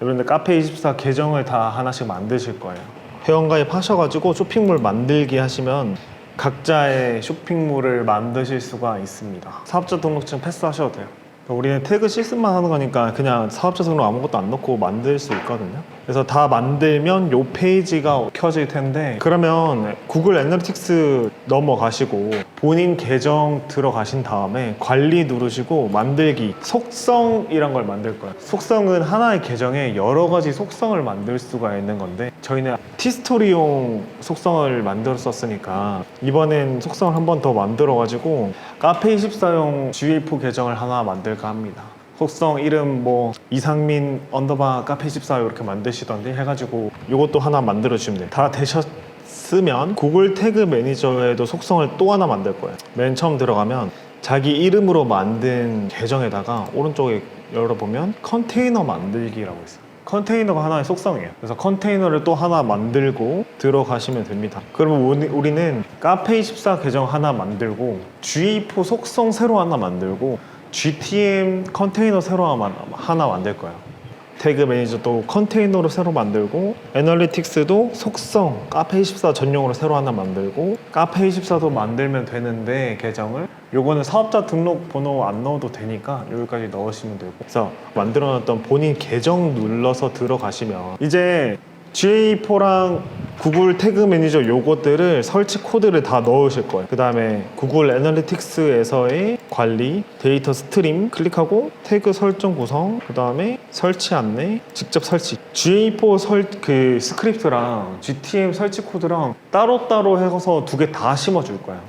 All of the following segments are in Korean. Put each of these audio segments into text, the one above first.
여러분들 카페24 계정을 다 하나씩 만드실 거예요. 회원가입 하셔가지고 쇼핑몰 만들기 하시면 각자의 쇼핑몰을 만드실 수가 있습니다. 사업자 등록증 패스하셔도 돼요. 우리는 태그 시스템만 하는 거니까 그냥 사업자 등록 아무것도 안 넣고 만들 수 있거든요. 그래서 다 만들면 요 페이지가 켜질 텐데, 그러면 구글 애널리틱스 넘어가시고 본인 계정 들어가신 다음에 관리 누르시고 만들기, 속성이란 걸 만들 거예요. 속성은 하나의 계정에 여러 가지 속성을 만들 수가 있는 건데, 저희는 티스토리용 속성을 만들었었으니까 이번엔 속성을 한 번 더 만들어 가지고 카페24용 GA4 계정을 하나 만들까 합니다. 속성 이름 뭐 이상민 언더바 카페24 이렇게 만드시던데 해가지고 이것도 하나 만들어 주시면 돼요. 다 되셨으면 구글 태그 매니저에도 속성을 또 하나 만들 거예요. 맨 처음 들어가면 자기 이름으로 만든 계정에다가 오른쪽에 열어보면 컨테이너 만들기라고 있어요. 컨테이너가 하나의 속성이에요. 그래서 컨테이너를 또 하나 만들고 들어가시면 됩니다. 그러면 우리는 카페24 계정 하나 만들고 GA4 속성 새로 하나 만들고 GTM 컨테이너 새로 하나 만들 거예요. 태그 매니저도 컨테이너로 새로 만들고, 애널리틱스도 속성 카페24 전용으로 새로 하나 만들고, 카페24도 만들면 되는데 계정을, 요거는 사업자 등록번호 안 넣어도 되니까 여기까지 넣으시면 되고, 그래서 만들어놨던 본인 계정 눌러서 들어가시면 이제 GA4랑 구글 태그 매니저 요것들을 설치 코드를 다 넣으실 거예요. 그 다음에 구글 애널리틱스에서의 관리, 데이터 스트림 클릭하고 태그 설정 구성, 그 다음에 설치 안내, 직접 설치. GA4 그 스크립트랑 GTM 설치 코드랑 따로따로 해서 두 개 다 심어줄 거예요.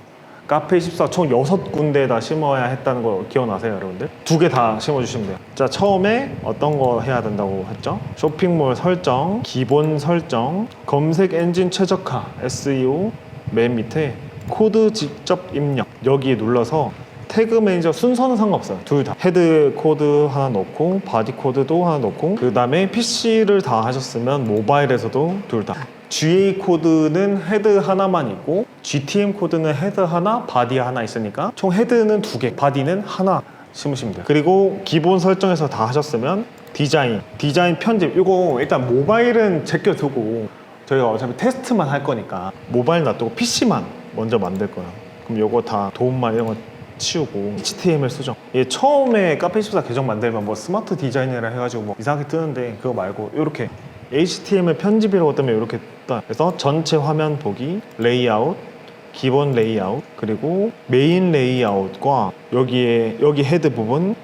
카페24 총 6군데에다 심어야 했다는 거 기억나세요, 여러분들? 두 개 다 심어주시면 돼요. 자, 처음에 어떤 거 해야 된다고 했죠? 쇼핑몰 설정, 기본 설정, 검색 엔진 최적화, SEO, 맨 밑에 코드 직접 입력, 여기에 눌러서 태그 매니저 순서는 상관없어요. 둘 다. 헤드 코드 하나 넣고, 바디 코드도 하나 넣고, 그 다음에 PC를 다 하셨으면 모바일에서도 둘 다. GA 코드는 헤드 하나만 있고 GTM 코드는 헤드 하나, 바디 하나 있으니까 총 헤드는 2개, 바디는 하나 심으시면 돼요. 그리고 기본 설정에서 다 하셨으면 디자인 편집, 이거 일단 모바일은 제껴두고 저희가 어차피 테스트만 할 거니까 모바일 놔두고 PC만 먼저 만들 거예요. 그럼 요거 다 도움만 이런 거 치우고 HTML 수정. 얘 처음에 카페24 계정 만들면 뭐 스마트 디자인이라 해가지고 뭐 이상하게 뜨는데 그거 말고 이렇게 HTML 편집이라고 뜨면 이렇게 떠요. 그래서 전체 화면 보기, 레이아웃, 기본 레이아웃, 그리고 메인 레이아웃과 여기 헤드 부분,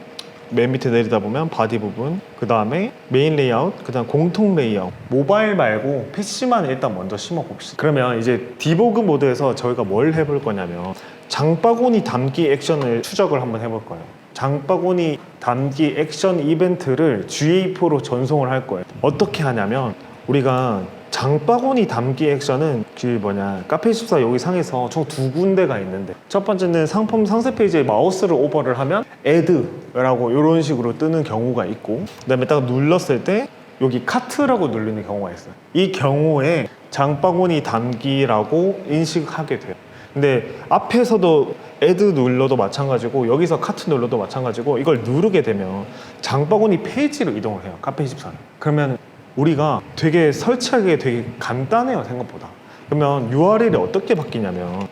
맨 밑에 내리다 보면 바디 부분, 그 다음에 메인 레이아웃, 그 다음 공통 레이아웃. 모바일 말고 PC만 일단 먼저 심어 봅시다. 그러면 이제 디보그 모드에서 저희가 뭘 해볼 거냐면 장바구니 담기 액션을 추적을 한번 해볼 거예요. 장바구니 담기 액션 이벤트를 GA4로 전송을 할 거예요. 어떻게 하냐면 우리가 장바구니 담기 액션은 카페24 여기 상에서 총 2군데가 있는데, 첫 번째는 상품 상세 페이지에 마우스를 오버를 하면 add라고 이런 식으로 뜨는 경우가 있고, 그 다음에 딱 눌렀을 때 여기 카트라고 눌리는 경우가 있어요. 이 경우에 장바구니 담기라고 인식하게 돼요. 근데 앞에서도 add 눌러도 마찬가지고 여기서 카트 눌러도 마찬가지고, 이걸 누르게 되면 장바구니 페이지로 이동을 해요, 카페24는. 그러면 우리가 되게 설치하기 되게 간단해요, 생각보다. 그러면 URL이 어떻게 바뀌냐면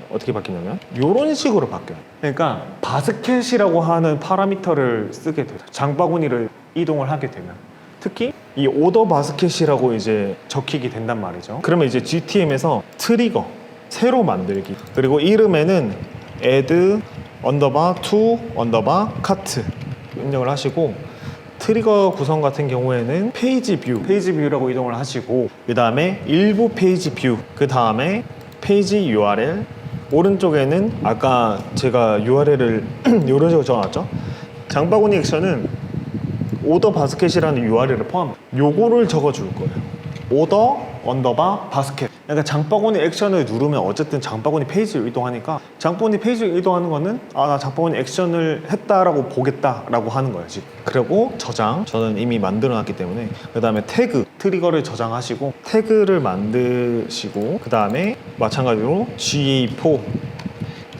이런 식으로 바뀌어요. 그러니까 바스켓이라고 하는 파라미터를 쓰게 돼요. 장바구니를 이동을 하게 되면 특히 이 오더 바스켓이라고 이제 적히게 된단 말이죠. 그러면 이제 GTM에서 트리거 새로 만들기, 그리고 이름에는 add 언더바 to 언더바 카트 입력을 하시고, 트리거 구성 같은 경우에는 페이지 뷰라고 이동을 하시고, 그 다음에 일부 페이지 뷰, 그 다음에 페이지 URL, 오른쪽에는 아까 제가 URL을 이런 식으로 적어놨죠. 장바구니 액션은 오더 바스켓이라는 URL을 포함, 요거를 적어줄 거예요. 오더 언더바 바스켓. 그러니까 장바구니 액션을 누르면 어쨌든 장바구니 페이지로 이동하니까, 장바구니 페이지로 이동하는 거는 나 장바구니 액션을 했다라고 보겠다라고 하는 거예요, 지금. 그리고 저장, 저는 이미 만들어 놨기 때문에. 그 다음에 태그, 트리거를 저장하시고 태그를 만드시고, 그 다음에 마찬가지로 GA4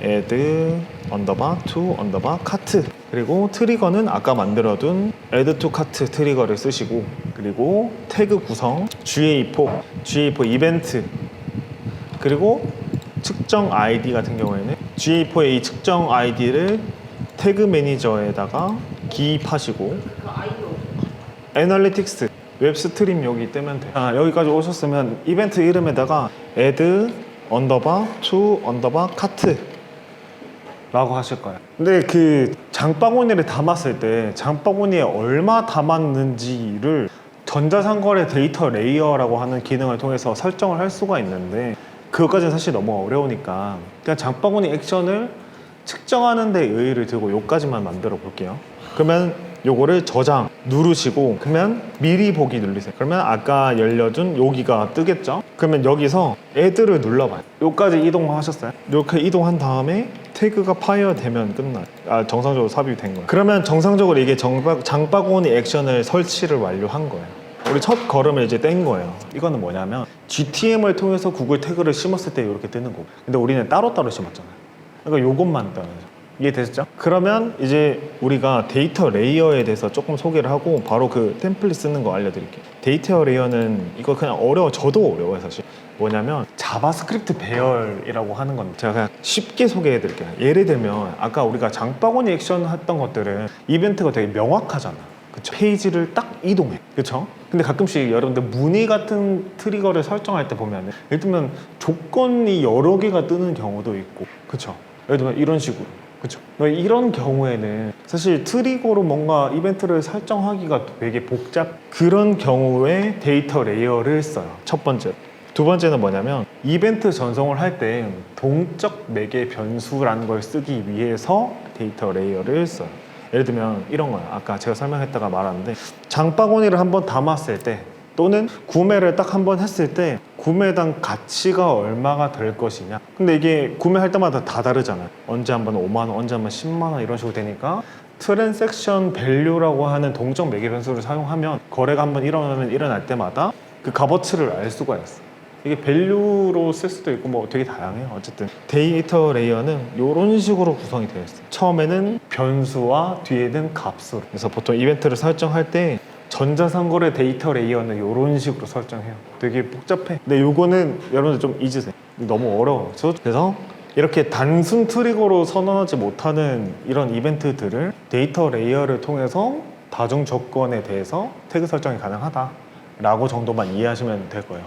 add 언더바 to 언더바 카트 그리고 트리거는 아까 만들어둔 Add to Cart 트리거를 쓰시고, 그리고 태그 구성, GA4 이벤트, 그리고 측정 아이디 같은 경우에는 GA4의 이 측정 아이디를 태그 매니저에다가 기입하시고, 애널리틱스 웹스트림 여기 뜨면 돼요. 여기까지 오셨으면 이벤트 이름에다가 add to cart 라고 하실 거예요. 근데 그 장바구니를 담았을 때 장바구니에 얼마 담았는지를 전자상거래 데이터 레이어라고 하는 기능을 통해서 설정을 할 수가 있는데, 그것까지는 사실 너무 어려우니까 그냥 장바구니 액션을 측정하는 데 의의를 두고 요까지만 만들어 볼게요. 그러면 요거를 저장 누르시고, 그러면 미리 보기 누르세요. 그러면 아까 열려준 여기가 뜨겠죠? 그러면 여기서 add를 눌러봐요. 요까지 이동하셨어요? 이렇게 이동한 다음에 태그가 파이어 되면 끝나요. 정상적으로 삽입이 된 거예요. 그러면 정상적으로 이게 장바구니 액션을 설치를 완료한 거예요. 우리 첫 걸음을 이제 뗀 거예요. 이거는 뭐냐면 GTM을 통해서 구글 태그를 심었을 때 이렇게 뜨는 거고, 근데 우리는 따로따로 심었잖아요. 그러니까 요것만 뜨는 거죠. 이해되셨죠? 그러면 이제 우리가 데이터 레이어에 대해서 조금 소개를 하고 바로 그 템플릿 쓰는 거 알려드릴게요. 데이터 레이어는 이거 그냥 어려워. 저도 어려워요 사실. 뭐냐면 자바스크립트 배열이라고 하는 건데, 제가 그냥 쉽게 소개해 드릴게요. 예를 들면 아까 우리가 장바구니 액션 했던 것들은 이벤트가 되게 명확하잖아. 그쵸? 페이지를 딱 이동해. 그쵸? 근데 가끔씩 여러분들 문의 같은 트리거를 설정할 때 보면 예를 들면 조건이 여러 개가 뜨는 경우도 있고, 그쵸? 예를 들면 이런 식으로. 그쵸? 이런 경우에는 사실 트리거로 뭔가 이벤트를 설정하기가 되게 그런 경우에 데이터 레이어를 써요. 첫 번째. 두 번째는 뭐냐면 이벤트 전송을 할 때 동적 매개 변수라는 걸 쓰기 위해서 데이터 레이어를 써요. 예를 들면 이런 거예요. 아까 제가 설명했다가 말았는데, 장바구니를 한번 담았을 때 또는 구매를 딱 한번 했을 때 구매당 가치가 얼마가 될 것이냐. 근데 이게 구매할 때마다 다 다르잖아요. 언제 한번 5만 원, 언제 한번 10만 원 이런 식으로 되니까 트랜잭션 밸류라고 하는 동적 매개 변수를 사용하면 거래가 한번 일어날 때마다 그 값어치를 알 수가 있어요. 이게 밸류로 쓸 수도 있고 뭐 되게 다양해요. 어쨌든 데이터 레이어는 이런 식으로 구성이 되어 있어요. 처음에는 변수와 뒤에는 값으로. 그래서 보통 이벤트를 설정할 때 전자상거래 데이터 레이어는 이런 식으로 설정해요. 되게 복잡해. 근데 요거는 여러분들 좀 잊으세요. 너무 어려워. 그래서 이렇게 단순 트리거로 선언하지 못하는 이런 이벤트들을 데이터 레이어를 통해서 다중 조건에 대해서 태그 설정이 가능하다라고 정도만 이해하시면 될 거예요.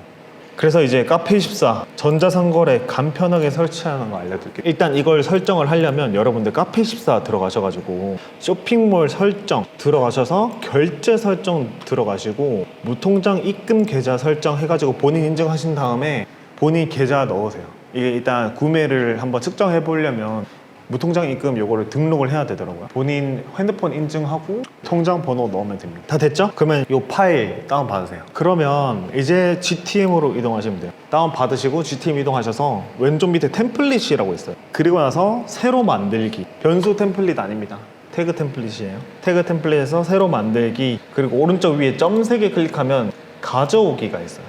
그래서 이제 카페24 전자상거래 간편하게 설치하는 거 알려드릴게요. 일단 이걸 설정을 하려면 여러분들 카페24 들어가셔가지고 쇼핑몰 설정 들어가셔서 결제 설정 들어가시고 무통장 입금 계좌 설정 해가지고 본인 인증하신 다음에 본인 계좌 넣으세요. 이게 일단 구매를 한번 측정해 보려면 무통장 입금 요거를 등록을 해야 되더라고요. 본인 핸드폰 인증하고 통장 번호 넣으면 됩니다. 다 됐죠? 그러면 요 파일 다운 받으세요. 그러면 이제 GTM으로 이동하시면 돼요. 다운 받으시고 GTM 이동하셔서 왼쪽 밑에 템플릿이라고 있어요. 그리고 나서 새로 만들기. 변수 템플릿 아닙니다. 태그 템플릿이에요. 태그 템플릿에서 새로 만들기, 그리고 오른쪽 위에 점 3개 클릭하면 가져오기가 있어요.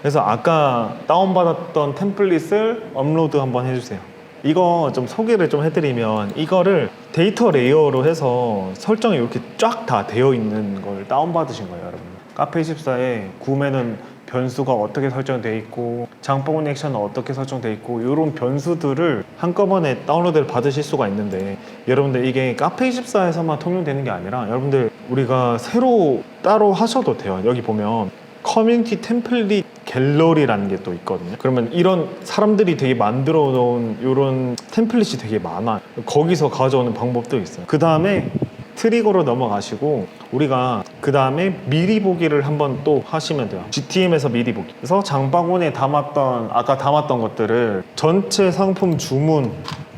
그래서 아까 다운받았던 템플릿을 업로드 한번 해주세요. 이거 좀 소개를 좀 해드리면, 이거를 데이터 레이어로 해서 설정이 이렇게 쫙 다 되어 있는 걸 다운받으신 거예요, 여러분. 카페24에 구매는 변수가 어떻게 설정되어 있고 장바구니 액션은 어떻게 설정되어 있고 이런 변수들을 한꺼번에 다운로드를 받으실 수가 있는데, 여러분들 이게 카페24에서만 통용되는 게 아니라 여러분들 우리가 새로 따로 하셔도 돼요. 여기 보면 커뮤니티 템플릿 갤러리라는 게 또 있거든요. 그러면 이런 사람들이 되게 만들어 놓은 이런 템플릿이 되게 많아. 거기서 가져오는 방법도 있어요. 그 다음에 트리거로 넘어가시고 우리가 그 다음에 미리 보기를 한번 또 하시면 돼요. GTM에서 미리 보기. 그래서 장바구니에 아까 담았던 것들을 전체 상품 주문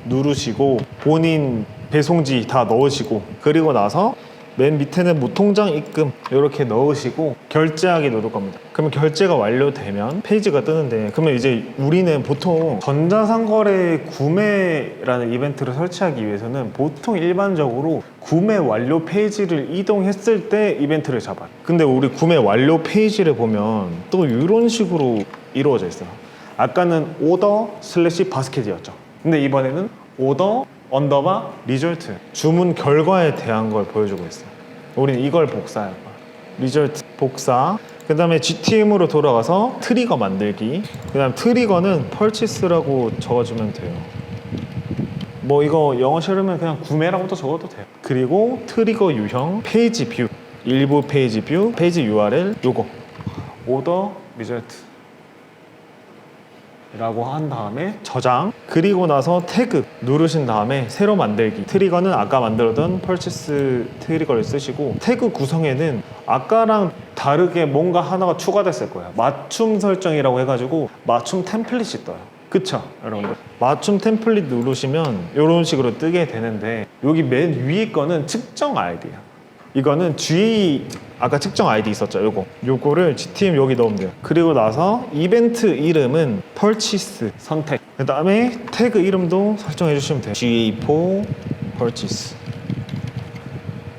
누르시고 본인 배송지 다 넣으시고, 그리고 나서 맨 밑에는 무통장 입금 이렇게 넣으시고 결제하기 누를 겁니다. 그러면 결제가 완료되면 페이지가 뜨는데, 그러면 이제 우리는 보통 전자상거래 구매라는 이벤트를 설치하기 위해서는 보통 일반적으로 구매 완료 페이지를 이동했을 때 이벤트를 잡아요. 근데 우리 구매 완료 페이지를 보면 또 이런 식으로 이루어져 있어요. 아까는 오더 / 바스켓이었죠. 근데 이번에는 오더 언더바 리절트 주문 결과에 대한 걸 보여주고 있어요. 우리는 이걸 복사할 거야. 리절트 복사. 그 다음에 GTM으로 돌아가서 트리거 만들기. 그 다음 트리거는 purchase라고 적어주면 돼요. 뭐 이거 영어 싫으면 그냥 구매라고도 적어도 돼요. 그리고 트리거 유형 페이지 뷰, 일부 페이지 뷰, 페이지 URL 요거 오더 리절트 라고 한 다음에 저장. 그리고 나서 태그 누르신 다음에 새로 만들기. 트리거는 아까 만들었던 purchase 트리거를 쓰시고, 태그 구성에는 아까랑 다르게 뭔가 하나가 추가됐을 거예요. 맞춤 설정이라고 해가지고 맞춤 템플릿이 떠요. 그쵸 여러분들? 맞춤 템플릿 누르시면 이런 식으로 뜨게 되는데, 여기 맨 위에 거는 측정 아이디야. 이거는 G 아까 측정 아이디 있었죠. 요거를 GTM 여기 넣으면 돼요. 그리고 나서 이벤트 이름은 purchase 선택. 그 다음에 태그 이름도 설정해 주시면 돼요. GA4 purchase,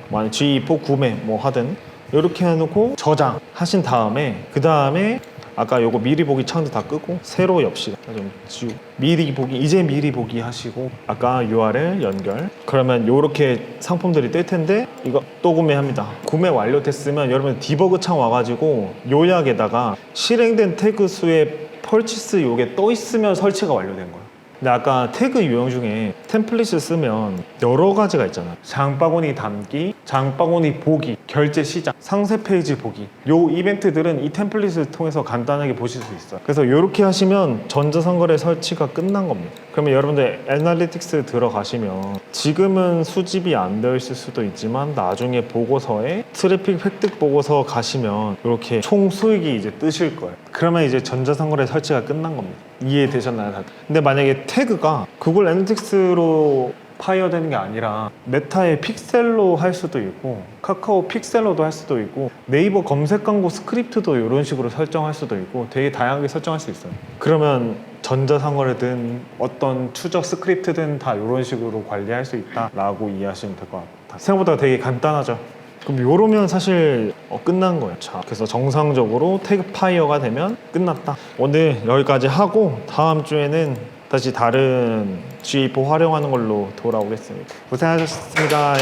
만약 GA4 구매 뭐 하든 이렇게 해놓고 저장 하신 다음에, 그 다음에 아까 요거 미리 보기 창도 다 끄고 새로 엽시다. 좀 지우고 미리 보기, 이제 미리 보기 하시고, 아까 URL 연결. 그러면 요렇게 상품들이 뜰 텐데, 이거 또 구매합니다. 구매 완료됐으면 여러분 디버그 창 와가지고 요약에다가 실행된 태그 수의 펄치스 요게 떠 있으면 설치가 완료된 거예요. 근데 아까 태그 유형 중에 템플릿을 쓰면 여러 가지가 있잖아요. 장바구니 담기, 장바구니 보기, 결제 시작, 상세 페이지 보기. 요 이벤트들은 이 템플릿을 통해서 간단하게 보실 수 있어요. 그래서 이렇게 하시면 전자상거래 설치가 끝난 겁니다. 그러면 여러분들 애널리틱스 들어가시면 지금은 수집이 안 되어 있을 수도 있지만 나중에 보고서에 트래픽 획득 보고서 가시면 이렇게 총 수익이 이제 뜨실 거예요. 그러면 이제 전자상거래 설치가 끝난 겁니다. 이해되셨나요, 다들? 근데 만약에 태그가 구글 애널리틱스로 파이어되는 게 아니라 메타의 픽셀로 할 수도 있고, 카카오 픽셀로도 할 수도 있고, 네이버 검색 광고 스크립트도 이런 식으로 설정할 수도 있고, 되게 다양하게 설정할 수 있어요. 그러면 전자상거래든 어떤 추적 스크립트든 다 이런 식으로 관리할 수 있다라고 이해하시면 될 것 같아요. 생각보다 되게 간단하죠. 그럼 요러면 사실 끝난 거예요. 자, 그래서 정상적으로 태그 파이어가 되면 끝났다. 오늘 여기까지 하고 다음 주에는 다시 다른 G4 활용하는 걸로 돌아오겠습니다. 고생하셨습니다.